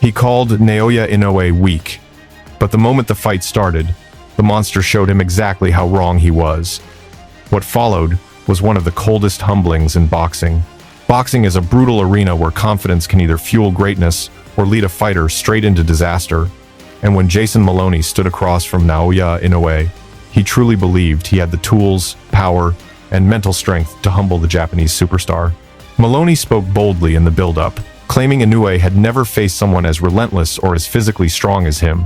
He called Naoya Inoue weak, but the moment the fight started, the monster showed him exactly how wrong he was. What followed was one of the coldest humblings in boxing. Boxing is a brutal arena where confidence can either fuel greatness or lead a fighter straight into disaster. And when Jason Maloney stood across from Naoya Inoue, he truly believed he had the tools, power, and mental strength to humble the Japanese superstar. Maloney spoke boldly in the build-up, claiming Inoue had never faced someone as relentless or as physically strong as him.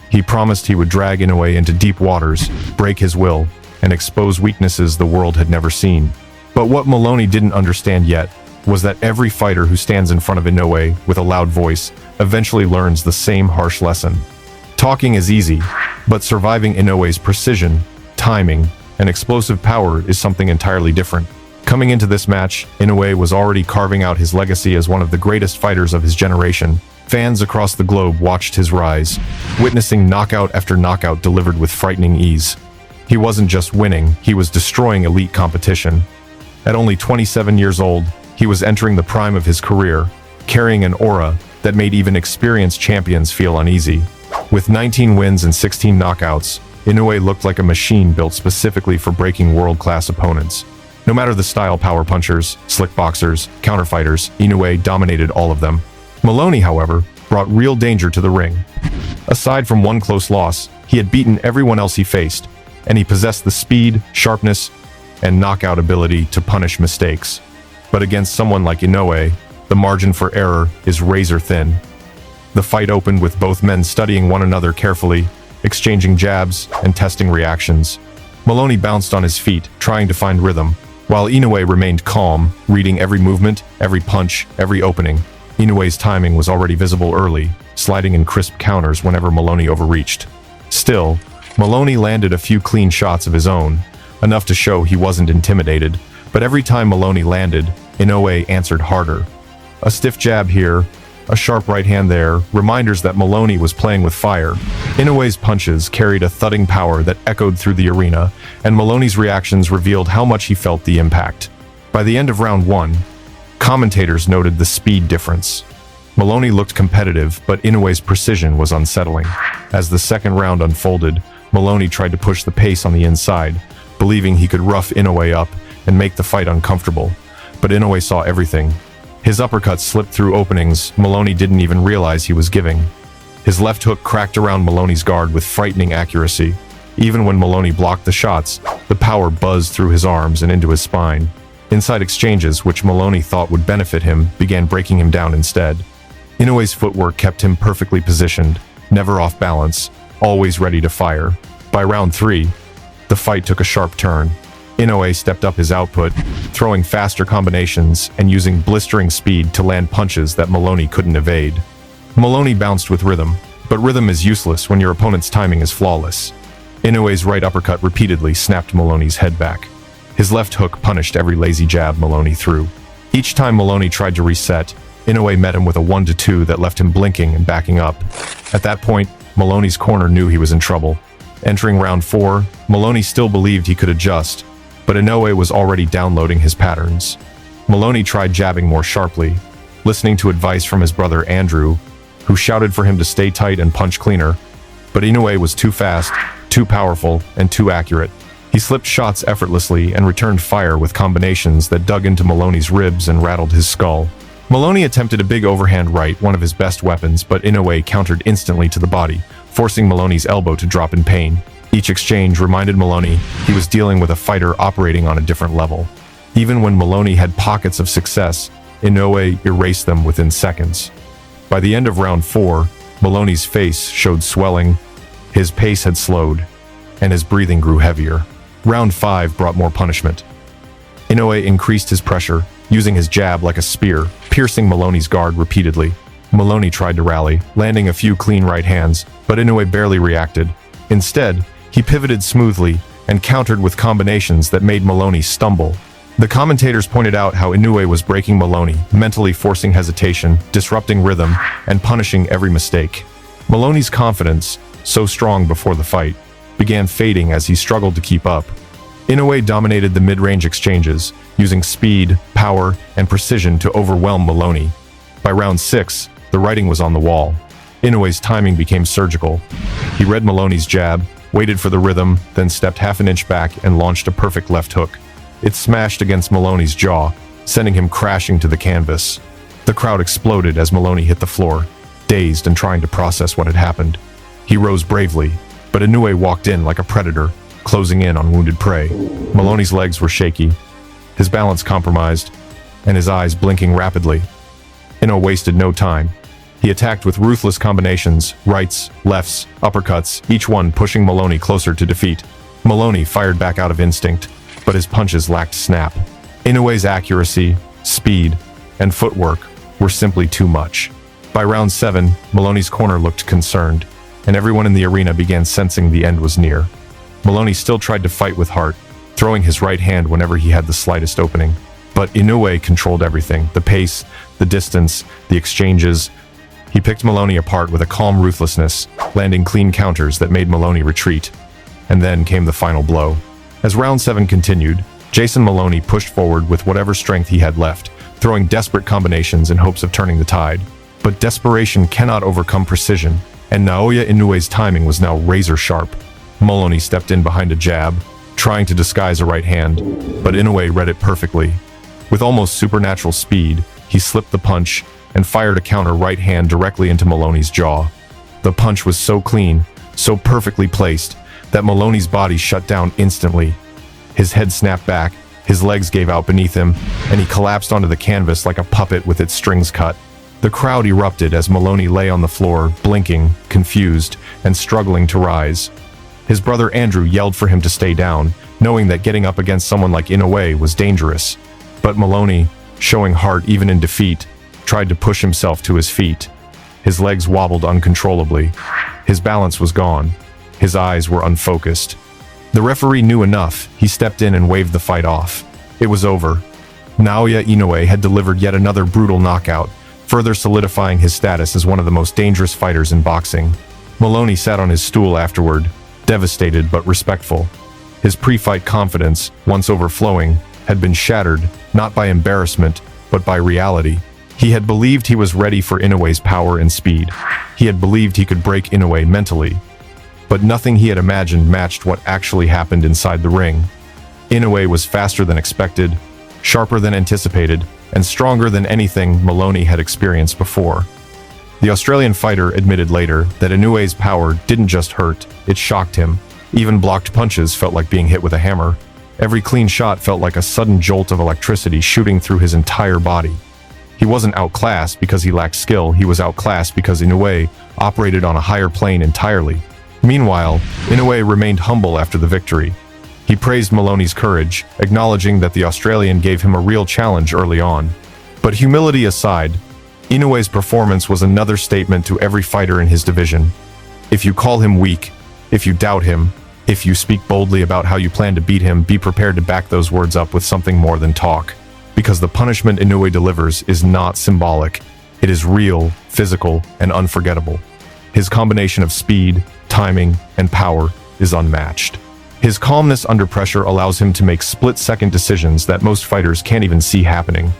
He promised he would drag Inoue into deep waters, break his will, and expose weaknesses the world had never seen. But what Maloney didn't understand yet was that every fighter who stands in front of Inoue with a loud voice eventually learns the same harsh lesson. Talking is easy, but surviving Inoue's precision, timing, and explosive power is something entirely different. Coming into this match, Inoue was already carving out his legacy as one of the greatest fighters of his generation. Fans across the globe watched his rise, witnessing knockout after knockout delivered with frightening ease. He wasn't just winning, he was destroying elite competition. At only 27 years old, he was entering the prime of his career, carrying an aura that made even experienced champions feel uneasy. With 19 wins and 16 knockouts, Inoue looked like a machine built specifically for breaking world-class opponents. No matter the style, power punchers, slick boxers, counterfighters, Inoue dominated all of them. Maloney, however, brought real danger to the ring. Aside from one close loss, he had beaten everyone else he faced, and he possessed the speed, sharpness, and knockout ability to punish mistakes. But against someone like Inoue, the margin for error is razor thin. The fight opened with both men studying one another carefully, exchanging jabs and testing reactions. Maloney bounced on his feet, trying to find rhythm, while Inoue remained calm, reading every movement, every punch, every opening. Inoue's timing was already visible early, sliding in crisp counters whenever Maloney overreached. Still, Maloney landed a few clean shots of his own, enough to show he wasn't intimidated, but every time Maloney landed, Inoue answered harder. A stiff jab here, a sharp right hand there, reminders that Maloney was playing with fire. Inoue's punches carried a thudding power that echoed through the arena, and Maloney's reactions revealed how much he felt the impact. By the end of round 1, commentators noted the speed difference. Maloney looked competitive, but Inoue's precision was unsettling. As the second round unfolded, Maloney tried to push the pace on the inside, believing he could rough Inoue up and make the fight uncomfortable. But Inoue saw everything. His uppercuts slipped through openings Maloney didn't even realize he was giving. His left hook cracked around Maloney's guard with frightening accuracy. Even when Maloney blocked the shots, the power buzzed through his arms and into his spine. Inside exchanges, which Maloney thought would benefit him, began breaking him down instead. Inoue's footwork kept him perfectly positioned, never off balance, always ready to fire. By round 3, the fight took a sharp turn. Inoue stepped up his output, throwing faster combinations and using blistering speed to land punches that Maloney couldn't evade. Maloney bounced with rhythm, but rhythm is useless when your opponent's timing is flawless. Inoue's right uppercut repeatedly snapped Maloney's head back. His left hook punished every lazy jab Maloney threw. Each time Maloney tried to reset, Inoue met him with a 1-2 that left him blinking and backing up. At that point, Maloney's corner knew he was in trouble. Entering round 4, Maloney still believed he could adjust, but Inoue was already downloading his patterns. Maloney tried jabbing more sharply, listening to advice from his brother Andrew, who shouted for him to stay tight and punch cleaner. But Inoue was too fast, too powerful, and too accurate. He slipped shots effortlessly and returned fire with combinations that dug into Maloney's ribs and rattled his skull. Maloney attempted a big overhand right, one of his best weapons, but Inoue countered instantly to the body, forcing Maloney's elbow to drop in pain. Each exchange reminded Maloney he was dealing with a fighter operating on a different level. Even when Maloney had pockets of success, Inoue erased them within seconds. By the end of round 4, Maloney's face showed swelling, his pace had slowed, and his breathing grew heavier. Round 5 brought more punishment. Inoue increased his pressure, using his jab like a spear, piercing Maloney's guard repeatedly. Maloney tried to rally, landing a few clean right hands, but Inoue barely reacted. Instead, he pivoted smoothly and countered with combinations that made Maloney stumble. The commentators pointed out how Inoue was breaking Maloney, mentally forcing hesitation, disrupting rhythm, and punishing every mistake. Maloney's confidence, so strong before the fight, began fading as he struggled to keep up. Inoue dominated the mid-range exchanges, using speed, power, and precision to overwhelm Maloney. By round 6, the writing was on the wall. Inoue's timing became surgical. He read Maloney's jab, waited for the rhythm, then stepped half an inch back and launched a perfect left hook. It smashed against Maloney's jaw, sending him crashing to the canvas. The crowd exploded as Maloney hit the floor, dazed and trying to process what had happened. He rose bravely, but Inoue walked in like a predator, closing in on wounded prey. Maloney's legs were shaky, his balance compromised, and his eyes blinking rapidly. Inoue wasted no time. He attacked with ruthless combinations, rights, lefts, uppercuts, each one pushing Maloney closer to defeat. Maloney fired back out of instinct, but his punches lacked snap. Inoue's accuracy, speed, and footwork were simply too much. By round 7, Maloney's corner looked concerned, and everyone in the arena began sensing the end was near. Maloney still tried to fight with heart, throwing his right hand whenever he had the slightest opening. But Inoue controlled everything, the pace, the distance, the exchanges. He picked Maloney apart with a calm ruthlessness, landing clean counters that made Maloney retreat. And then came the final blow. As round 7 continued, Jason Maloney pushed forward with whatever strength he had left, throwing desperate combinations in hopes of turning the tide. But desperation cannot overcome precision, and Naoya Inoue's timing was now razor sharp. Maloney stepped in behind a jab, trying to disguise a right hand, but Inoue read it perfectly. With almost supernatural speed, he slipped the punch and fired a counter right hand directly into Maloney's jaw. The punch was so clean, so perfectly placed, that Maloney's body shut down instantly. His head snapped back, his legs gave out beneath him, and he collapsed onto the canvas like a puppet with its strings cut. The crowd erupted as Maloney lay on the floor, blinking, confused, and struggling to rise. His brother Andrew yelled for him to stay down, knowing that getting up against someone like Inoue was dangerous. But Maloney, showing heart even in defeat, tried to push himself to his feet. His legs wobbled uncontrollably. His balance was gone. His eyes were unfocused. The referee knew enough. He stepped in and waved the fight off. It was over. Naoya Inoue had delivered yet another brutal knockout, further solidifying his status as one of the most dangerous fighters in boxing. Maloney sat on his stool afterward, devastated but respectful. His pre-fight confidence, once overflowing, had been shattered, not by embarrassment, but by reality. He had believed he was ready for Inoue's power and speed. He had believed he could break Inoue mentally. But nothing he had imagined matched what actually happened inside the ring. Inoue was faster than expected, sharper than anticipated, and stronger than anything Maloney had experienced before. The Australian fighter admitted later that Inoue's power didn't just hurt, it shocked him. Even blocked punches felt like being hit with a hammer. Every clean shot felt like a sudden jolt of electricity shooting through his entire body. He wasn't outclassed because he lacked skill, he was outclassed because Inoue operated on a higher plane entirely. Meanwhile, Inoue remained humble after the victory. He praised Maloney's courage, acknowledging that the Australian gave him a real challenge early on. But humility aside, Inoue's performance was another statement to every fighter in his division. If you call him weak, if you doubt him, if you speak boldly about how you plan to beat him, be prepared to back those words up with something more than talk. Because the punishment Inoue delivers is not symbolic. It is real, physical, and unforgettable. His combination of speed, timing, and power is unmatched. His calmness under pressure allows him to make split-second decisions that most fighters can't even see happening.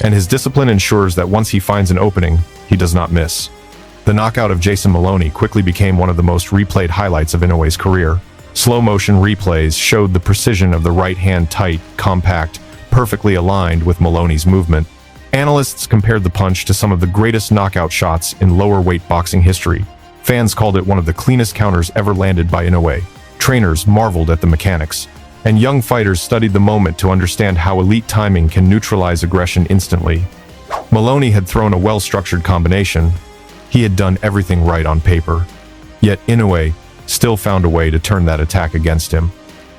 And his discipline ensures that once he finds an opening, he does not miss. The knockout of Jason Maloney quickly became one of the most replayed highlights of Inoue's career. Slow-motion replays showed the precision of the right hand tight, compact, perfectly aligned with Maloney's movement. Analysts compared the punch to some of the greatest knockout shots in lower weight boxing history. Fans called it one of the cleanest counters ever landed by Inoue. Trainers marveled at the mechanics. And young fighters studied the moment to understand how elite timing can neutralize aggression instantly. Maloney had thrown a well-structured combination. He had done everything right on paper. Yet Inoue still found a way to turn that attack against him.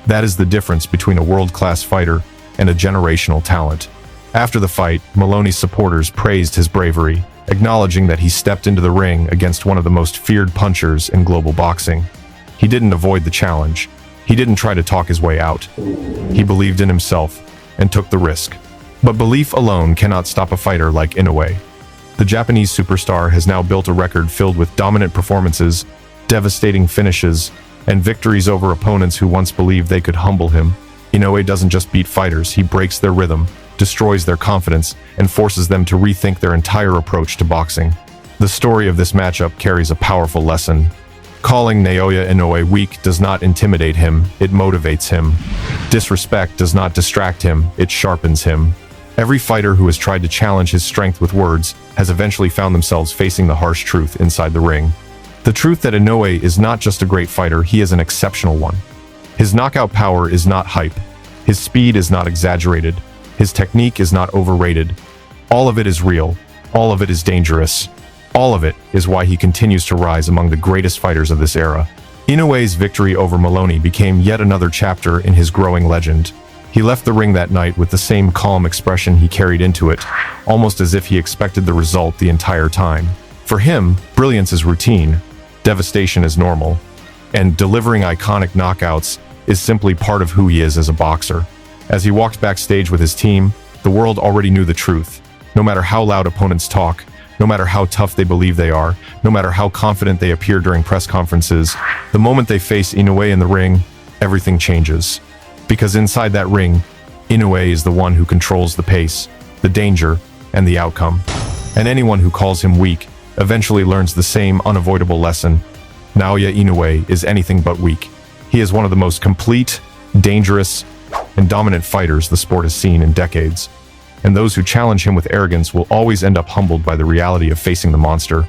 That is the difference between a world-class fighter and a generational talent. After the fight, Maloney's supporters praised his bravery, acknowledging that he stepped into the ring against one of the most feared punchers in global boxing. He didn't avoid the challenge. He didn't try to talk his way out. He believed in himself and took the risk. But belief alone cannot stop a fighter like Inoue. The Japanese superstar has now built a record filled with dominant performances, devastating finishes, and victories over opponents who once believed they could humble him. Inoue doesn't just beat fighters, he breaks their rhythm, destroys their confidence, and forces them to rethink their entire approach to boxing. The story of this matchup carries a powerful lesson. Calling Naoya Inoue weak does not intimidate him, it motivates him. Disrespect does not distract him, it sharpens him. Every fighter who has tried to challenge his strength with words has eventually found themselves facing the harsh truth inside the ring. The truth that Inoue is not just a great fighter, he is an exceptional one. His knockout power is not hype. His speed is not exaggerated. His technique is not overrated. All of it is real. All of it is dangerous. All of it is why he continues to rise among the greatest fighters of this era. Inoue's victory over Maloney became yet another chapter in his growing legend. He left the ring that night with the same calm expression he carried into it, almost as if he expected the result the entire time. For him, brilliance is routine, devastation is normal, and delivering iconic knockouts is simply part of who he is as a boxer. As he walked backstage with his team, the world already knew the truth. No matter how loud opponents talk, no matter how tough they believe they are, no matter how confident they appear during press conferences, the moment they face Inoue in the ring, everything changes. Because inside that ring, Inoue is the one who controls the pace, the danger, and the outcome. And anyone who calls him weak eventually learns the same unavoidable lesson. Naoya Inoue is anything but weak. He is one of the most complete, dangerous, and dominant fighters the sport has seen in decades. And those who challenge him with arrogance will always end up humbled by the reality of facing the monster.